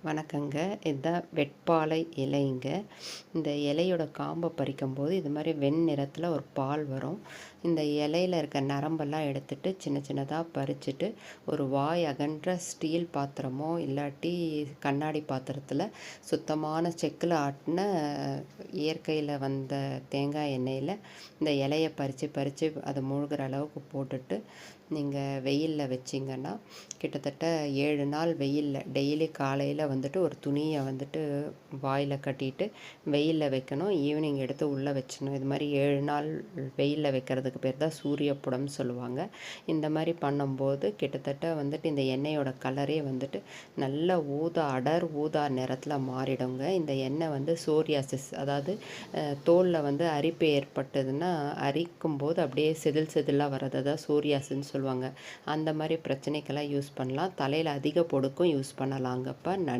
வணக்கங்க. இதுதான் வெட்பாலை இலைங்க. இந்த இலையோட காம்ப பறிக்கும்போது இது மாதிரி வெண்ணிறத்தில் ஒரு பால் வரும். இந்த இலையில இருக்க நரம்பெல்லாம் எடுத்துட்டு சின்ன சின்னதாக பறிச்சுட்டு ஒரு வாய் அகன்ற ஸ்டீல் பாத்திரமோ இல்லாட்டி கண்ணாடி பாத்திரத்தில் சுத்தமான செக்கில் ஆட்டின இயற்கையில் வந்த தேங்காய் எண்ணெயில் இந்த இலையை பறித்து பறித்து அது முழுகிற அளவுக்கு போட்டுட்டு நீங்கள் வெயிலில் வச்சிங்கன்னா கிட்டத்தட்ட 7 நாள் வெயிலில் டெய்லி காலையில் வந்துட்டு ஒரு துணியை வந்துட்டு வாயில் கட்டிட்டு வெயிலில் வைக்கணும். ஈவினிங் எடுத்து உள்ளே வச்சிடணும். இது மாதிரி 7 நாள் வெயிலில் வைக்கிறதுக்கு பேர் தான் சூரியப்புடம்னு சொல்லுவாங்க. இந்த மாதிரி பண்ணும்போது கிட்டத்தட்ட வந்துட்டு இந்த எண்ணெயோட கலரே வந்துட்டு நல்ல அடர் ஊதா நிறத்தில் மாறிடுங்க. இந்த எண்ணெய் வந்து சோரியாசிஸ், அதாவது தோலில் வந்து அரிப்பு ஏற்பட்டதுன்னா அரிக்கும்போது அப்படியே செதில் செதிலாக வர்றது தான் சோரியாசிஸ்ன்னு சொல்லுவாங்க. அந்த மாதிரி பிரச்சனைக்கெல்லாம் யூஸ் பண்ணலாம். தலையில் அதிக பொடுக்கும் யூஸ் பண்ணலாங்கப்பா. நன்றி.